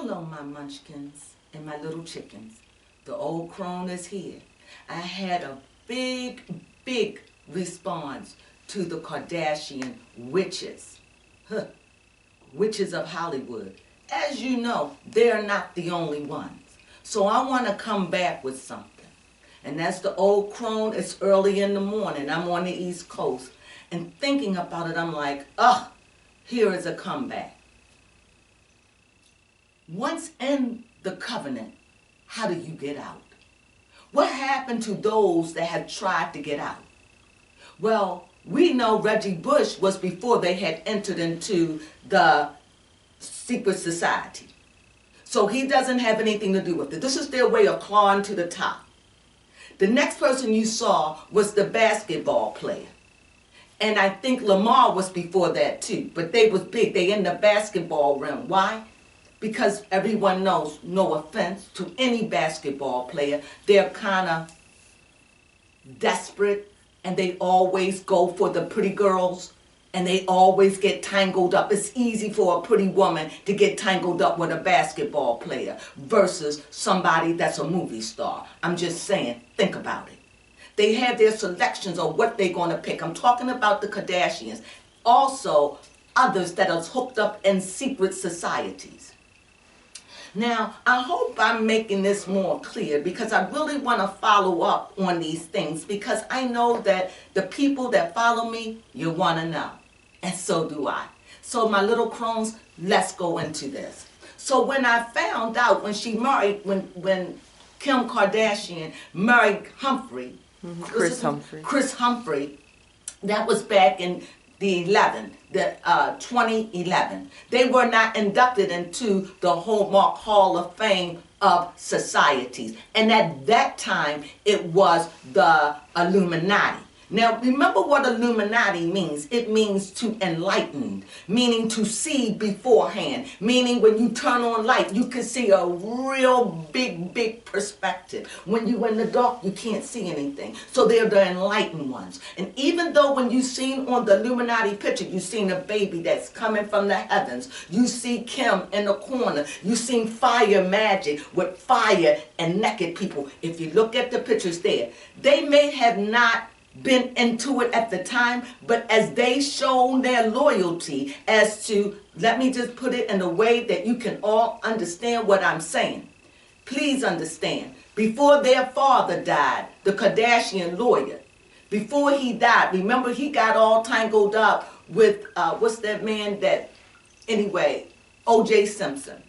Hello, my munchkins and my little chickens. The old crone is here. I had a big response to the Kardashian witches. Witches of Hollywood. As you know, they're not the only ones. So I want to come back with something. And that's the old crone. It's early in the morning. I'm on the East Coast. And thinking about it, I'm like, here is a comeback. Once in the covenant, how do you get out? What happened to those that have tried to get out? Well, we know Reggie Bush was before they had entered into the secret society. So he doesn't have anything to do with it. This is their way of clawing to the top. The next person you saw was the basketball player. And I think Lamar was before that too. But they was big. They in the basketball realm. Why? Because everyone knows, no offense to any basketball player, they're kind of desperate and they always go for the pretty girls and they always get tangled up. It's easy for a pretty woman to get tangled up with a basketball player versus somebody that's a movie star. I'm just saying, think about it. They have their selections of what they're going to pick. I'm talking about the Kardashians. Also, others that are hooked up in secret societies. Now, I hope I'm making this more clear because I really want to follow up on these things because I know that the people that follow me, you want to know. And so do I. So my little crones, let's go into this. So when I found out when she married, when Kim Kardashian married Humphrey, Chris Humphrey, that was back in the 2011. They were not inducted into the Hallmark Hall of Fame of societies. And at that time, it was the Illuminati. Now, remember what Illuminati means. It means to enlighten, meaning to see beforehand, meaning when you turn on light, you can see a real big perspective. When you're in the dark, you can't see anything. So they're the enlightened ones. And even though when you seen on the Illuminati picture, you seen a baby that's coming from the heavens, you see Kim in the corner, you seen fire magic with fire and naked people. If you look at the pictures there, they may have not been into it at the time, but as they shown their loyalty as to, let me just put it in a way that you can all understand what I'm saying. Please understand, before their father died, the Kardashian lawyer, before he died, remember he got all tangled up with, what's that man that, anyway, O.J. Simpson.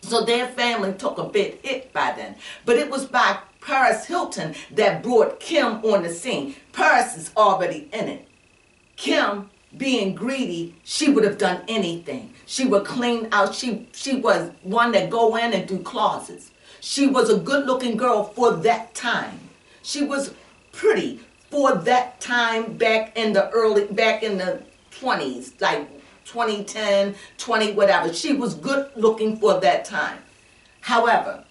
So their family took a big hit by then. But it was by Paris Hilton that brought Kim on the scene. Paris is already in it. Kim, being greedy, she would have done anything. She would clean out. She was one that go in and do closets. She was a good-looking girl for that time. She was pretty for that time back in the 20s, like 2010, 20, whatever. She was good looking for that time. However,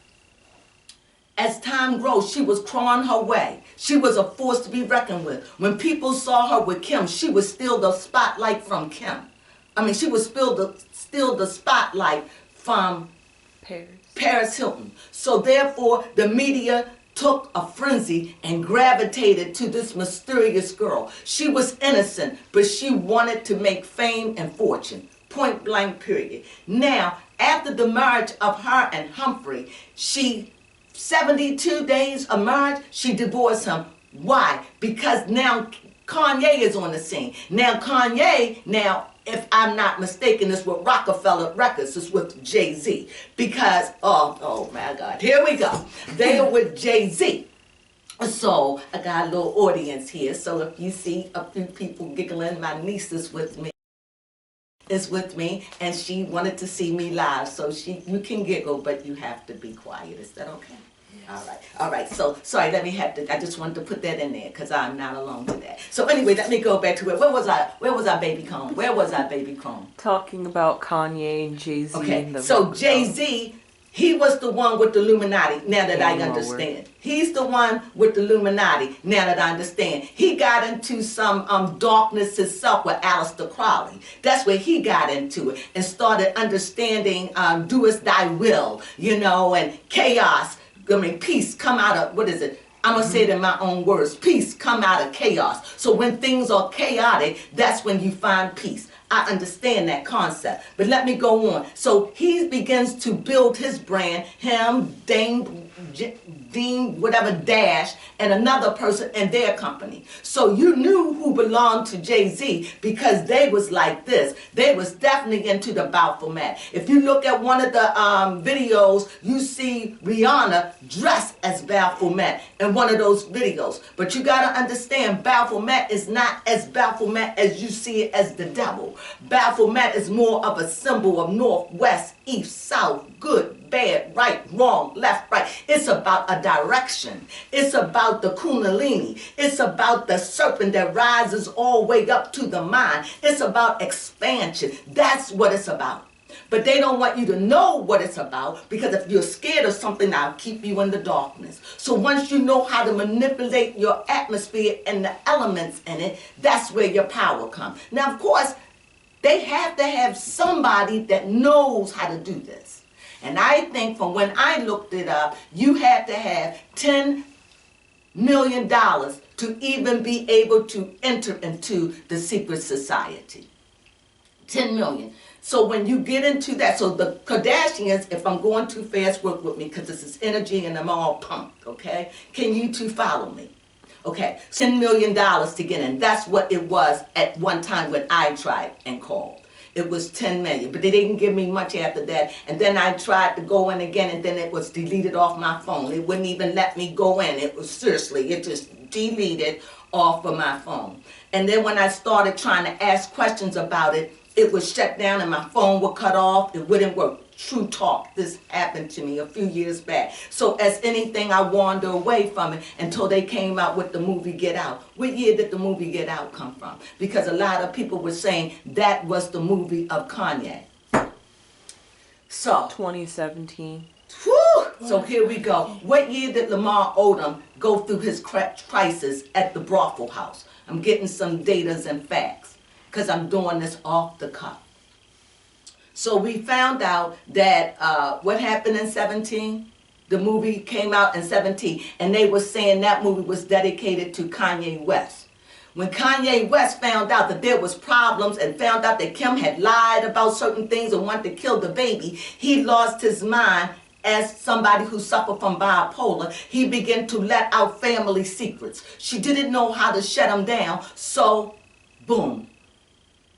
as time grows, she was crawling her way. She was a force to be reckoned with. When people saw her with Kim, she was still the spotlight from Kim. I mean, she was still the spotlight from Paris Hilton. So therefore, the media took a frenzy and gravitated to this mysterious girl. She was innocent, but she wanted to make fame and fortune. Point blank, period. Now, after the marriage of her and Humphrey, 72 days of marriage, she divorced him. Why? Because now Kanye is on the scene. Now Kanye, if I'm not mistaken, is with Rockefeller Records. It's with Jay-Z. Because, oh my God, here we go. They are with Jay-Z. So I got a little audience here. So if you see a few people giggling, my niece is with me. And she wanted to see me live. So you can giggle, but you have to be quiet. Is that okay? All right. So, sorry, I just wanted to put that in there because I'm not alone with that. So anyway, let me go back to where was our baby Cone? Talking about Kanye and Jay-Z. Okay, so Jay-Z He was the one with the Illuminati, now that I Oh, understand. Lord. He's the one with the Illuminati, now that I understand. He got into some darkness himself with Aleister Crowley. That's where he got into it and started understanding doest thy will, and chaos. I mean, peace come out of, what is it? I'm going to say it in my own words. Peace come out of chaos. So when things are chaotic, that's when you find peace. I understand that concept. But let me go on. So he begins to build his brand, him, Dean, whatever, Dash, and another person in their company. So you knew who belonged to Jay-Z because they was like this. They was definitely into the Baphomet. If you look at one of the videos, you see Rihanna dressed as Baphomet in one of those videos. But you got to understand, Baphomet is not as Baphomet as you see it as the devil. Baphomet is more of a symbol of north, west, east, south, good, bad, right, wrong, left, right. It's about a direction. It's about the Kundalini. It's about the serpent that rises all the way up to the mind. It's about expansion. That's what it's about. But they don't want you to know what it's about, because if you're scared of something, I'll keep you in the darkness. So once you know how to manipulate your atmosphere and the elements in it, that's where your power comes. Now, of course, they have to have somebody that knows how to do this. And I think from when I looked it up, you had to have $10 million to even be able to enter into the secret society. 10 million. So when you get into that, so the Kardashians, if I'm going too fast, work with me, because this is energy and I'm all pumped, okay? Can you two follow me? Okay, $10 million to get in. That's what it was at one time when I tried and called. It was 10 million, but they didn't give me much after that. And then I tried to go in again, and then it was deleted off my phone. It wouldn't even let me go in. It was seriously, it just deleted off of my phone. And then when I started trying to ask questions about it, it was shut down and my phone would cut off. It wouldn't work. True talk. This happened to me a few years back. So as anything, I wander away from it until they came out with the movie Get Out. What year did the movie Get Out come from? Because a lot of people were saying that was the movie of Kanye. So 2017. Whew, so here we go. What year did Lamar Odom go through his crisis at the brothel house? I'm getting some datas and facts because I'm doing this off the cuff. So we found out that what happened in 17, the movie came out in 17, and they were saying that movie was dedicated to Kanye West. When Kanye West found out that there was problems and found out that Kim had lied about certain things and wanted to kill the baby, he lost his mind. As somebody who suffered from bipolar, he began to let out family secrets. She didn't know how to shut him down, so boom,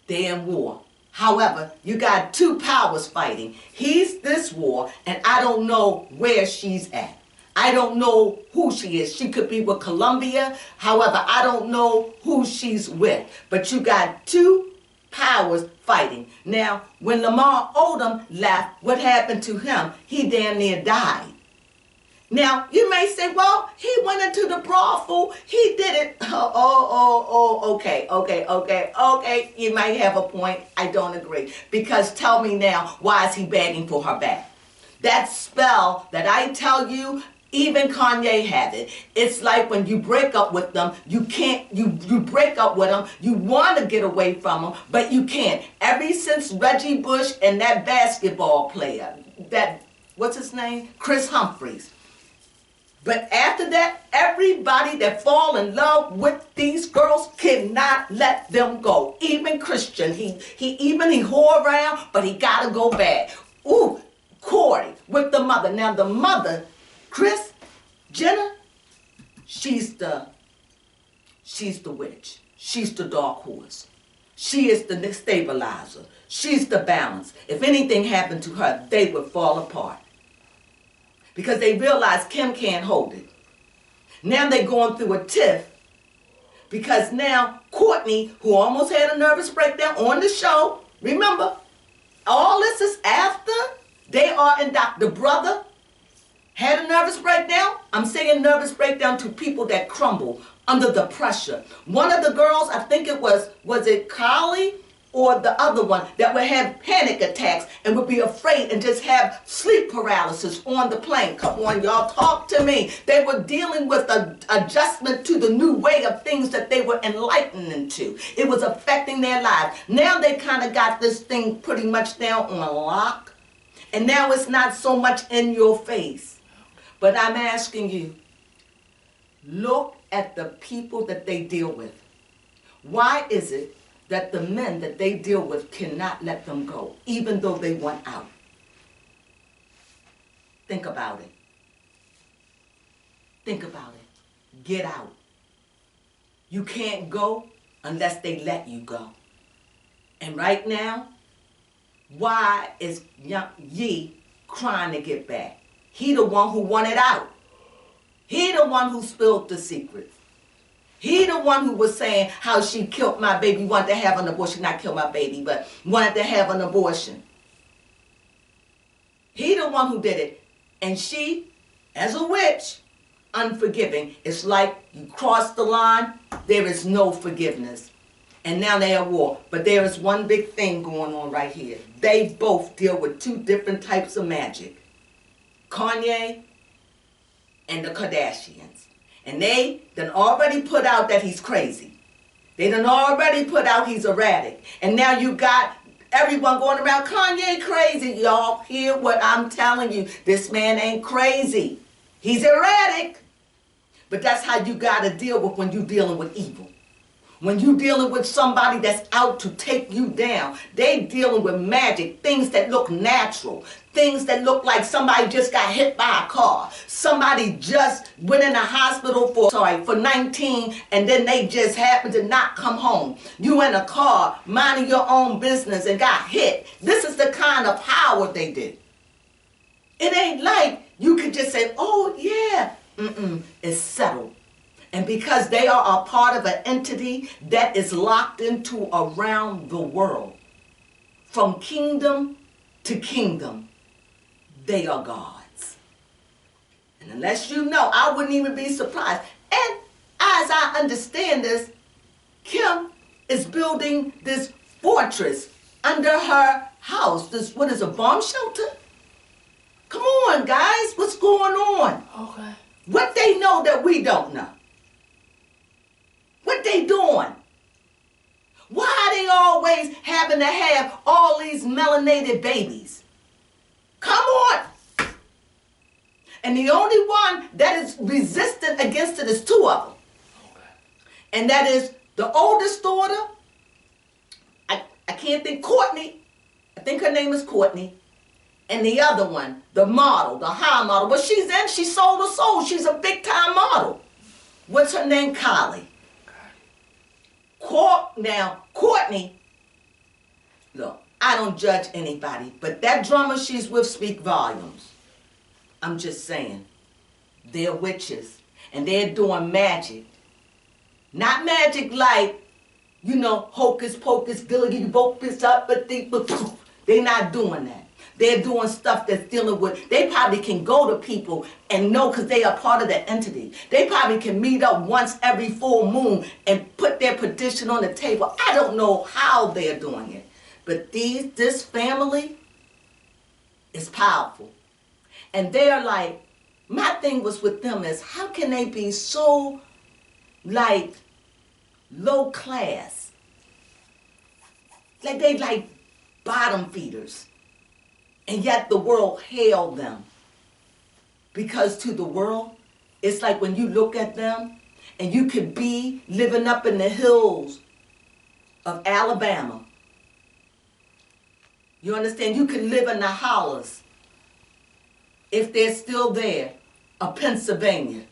they're in war. However, you got two powers fighting. He's this war, and I don't know where she's at. I don't know who she is. She could be with Colombia. However, I don't know who she's with. But you got two powers fighting. Now, when Lamar Odom left, what happened to him? He damn near died. Now, you may say, well, he went into the brothel. He did it. Okay. You might have a point. I don't agree. Because tell me now, why is he begging for her back? That spell that I tell you, even Kanye had it. It's like when you break up with them, you can't, you break up with them, you want to get away from them, but you can't. Ever since Reggie Bush and that basketball player, that, what's his name? Chris Humphries. But after that, everybody that fall in love with these girls cannot let them go. Even Christian, he whore around, but he gotta go back. Ooh, Corey with the mother. Now the mother, Kris Jenner, she's the witch. She's the dark horse. She is the stabilizer. She's the balance. If anything happened to her, they would fall apart. Because they realize Kim can't hold it. Now they're going through a tiff. Because now Courtney, who almost had a nervous breakdown on the show, remember, all this is after they are in the brother had a nervous breakdown. I'm saying nervous breakdown to people that crumble under the pressure. One of the girls, I think it was it Kylie or the other one, that would have panic attacks and would be afraid and just have sleep paralysis on the plane. Come on, y'all, talk to me. They were dealing with the adjustment to the new way of things that they were enlightening to. It was affecting their lives. Now they kind of got this thing pretty much down on lock. And now it's not so much in your face. But I'm asking you, look at the people that they deal with. Why is it that the men that they deal with cannot let them go, even though they want out? Think about it. Think about it. Get out. You can't go unless they let you go. And right now, why is Ye crying to get back? He the one who wanted out. He the one who spilled the secrets. He the one who was saying how she killed my baby, wanted to have an abortion, not kill my baby, but wanted to have an abortion. He the one who did it. And she, as a witch, unforgiving. It's like you cross the line, there is no forgiveness. And now they are at war. But there is one big thing going on right here. They both deal with two different types of magic. Kanye and the Kardashians. And they done already put out that he's crazy. They done already put out he's erratic. And now you got everyone going around, Kanye crazy. Y'all hear what I'm telling you. This man ain't crazy. He's erratic. But that's how you got to deal with when you're dealing with evil. When you're dealing with somebody that's out to take you down, they dealing with magic, things that look natural, things that look like somebody just got hit by a car. Somebody just went in the hospital for 19 and then they just happened to not come home. You in a car, minding your own business and got hit. This is the kind of power they did. It ain't like you could just say, oh yeah, it's settled. And because they are a part of an entity that is locked into around the world, from kingdom to kingdom, they are gods. And unless you know, I wouldn't even be surprised. And as I understand this, Kim is building this fortress under her house. This, what is a bomb shelter? Come on, guys, what's going on? Okay. What they know that we don't know? What they doing? Why are they always having to have all these melanated babies? Come on. And the only one that is resistant against it is two of them. Okay. And that is the oldest daughter, I can't think, Courtney. I think her name is Courtney. And the other one, the model, the high model. But she sold her soul. She's a big time model. What's her name? Kylie. Now, Courtney, look, I don't judge anybody, but that drummer she's with speak volumes. I'm just saying, they're witches, and they're doing magic. Not magic like, you know, hocus pocus, dilly vocus up, but they're not doing that. They're doing stuff that's dealing with, they probably can go to people and know because they are part of that entity. They probably can meet up once every full moon and put their petition on the table. I don't know how they're doing it. But this family is powerful. And they're like, my thing was with them is, how can they be so, like, low class? Like they like bottom feeders. And yet the world hailed them. Because to the world, it's like when you look at them and you could be living up in the hills of Alabama. You understand? You could live in the hollers, if they're still there, of Pennsylvania.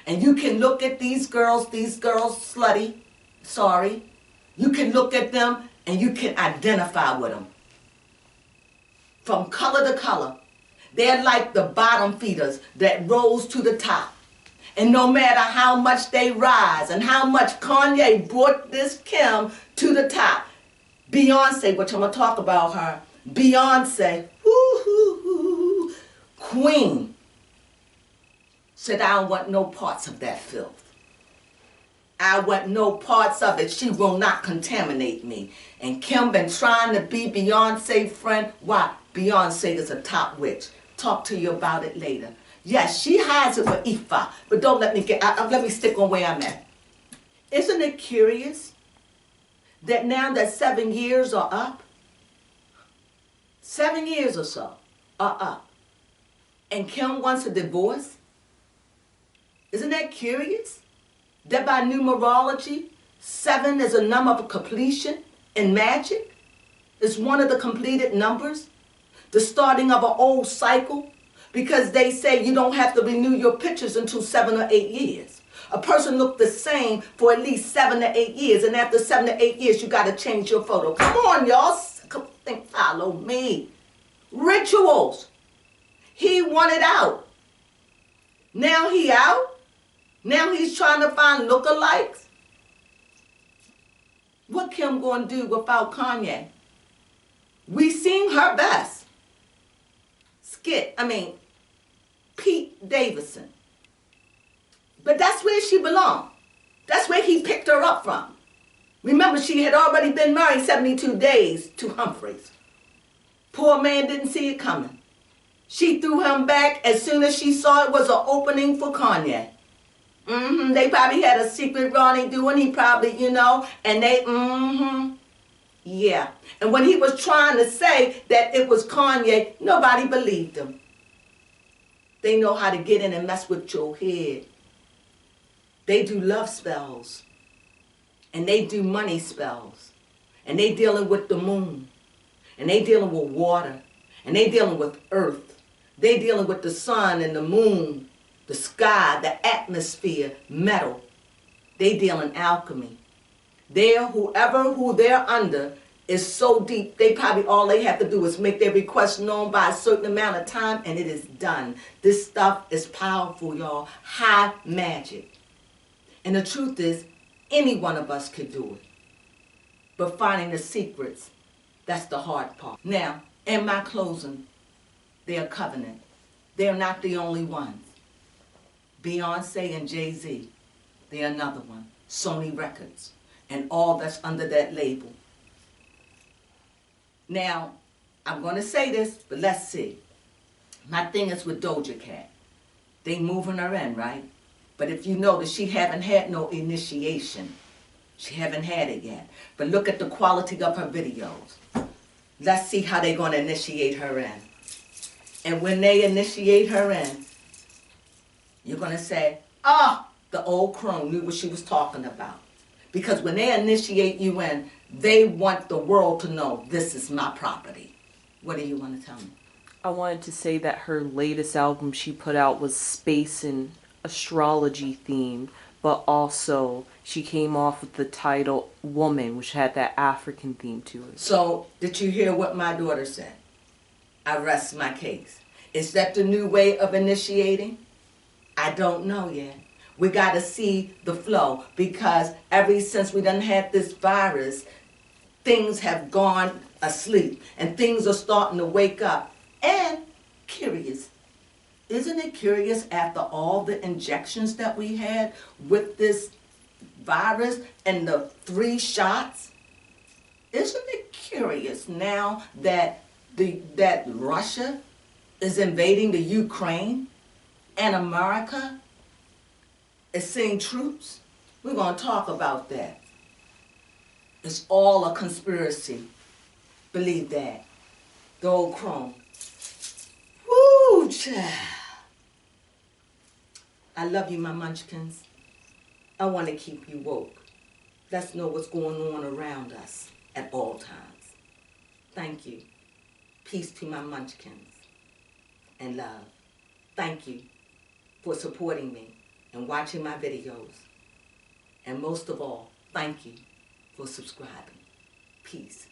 And you can look at these girls slutty, sorry. You can look at them and you can identify with them. From color to color. They're like the bottom feeders that rose to the top. And no matter how much they rise and how much Kanye brought this Kim to the top. Beyonce, which I'm going to talk about her. Beyonce, queen, said, I don't want no parts of that filth. I want no parts of it. She will not contaminate me. And Kim been trying to be Beyonce's friend. Why? Beyonce is a top witch. talk to you about it later. Yes, she has it with Ifa, but don't let me let me stick on where I'm at. Isn't it curious that now that 7 years are up, 7 years or so are up, and Kim wants a divorce? Isn't that curious? That by numerology, 7 is a number of completion in magic. It's one of the completed numbers. The starting of an old cycle. Because they say you don't have to renew your pictures until 7 or 8 years. A person looked the same for at least 7 to 8 years. And after 7 to 8 years, you got to change your photo. Come on, y'all. Follow me. Rituals. He wanted out. Now he out. Now he's trying to find lookalikes. What Kim gonna do without Kanye? We seen her best. Pete Davidson. But that's where she belonged. That's where he picked her up from. Remember, she had already been married 72 days to Humphreys. Poor man didn't see it coming. She threw him back as soon as she saw it was an opening for Kanye. They probably had a secret rendezvous, and he probably, and they, yeah. And when he was trying to say that it was Kanye, nobody believed him. They know how to get in and mess with your head. They do love spells. And they do money spells. And they dealing with the moon. And they dealing with water. And they dealing with earth. They dealing with the sun and the moon, the sky, the atmosphere, metal. They dealing alchemy. Who they're under is so deep, all they have to do is make their request known by a certain amount of time, and it is done. This stuff is powerful, y'all. High magic. And the truth is, any one of us could do it. But finding the secrets, that's the hard part. Now, in my closing, they're a covenant. They're not the only ones. Beyonce and Jay-Z, they're another one. Sony Records, and all that's under that label. Now, I'm going to say this, but let's see. My thing is with Doja Cat. They moving her in, right? But if you notice, she haven't had no initiation. She haven't had it yet. But look at the quality of her videos. Let's see how they're going to initiate her in. And when they initiate her in, you're going to say, the old crone knew what she was talking about. Because when they initiate you in, they want the world to know this is my property. What do you want to tell me? I wanted to say that her latest album she put out was space and astrology themed, but also she came off with the title Woman, which had that African theme to it. So, did you hear what my daughter said? I rest my case. Is that the new way of initiating? I don't know yet. We got to see the flow, because ever since we done had this virus, things have gone asleep and things are starting to wake up. And curious, isn't it curious after all the injections that we had with this virus and the 3 shots? Isn't it curious now that that Russia is invading the Ukraine and America is sending troops? We're going to talk about that. It's all a conspiracy. Believe that. The old crone. Woo, child. I love you, my munchkins. I want to keep you woke. Let's know what's going on around us at all times. Thank you. Peace to my munchkins. And love. Thank you for supporting me and watching my videos. And most of all, thank you for subscribing. Peace.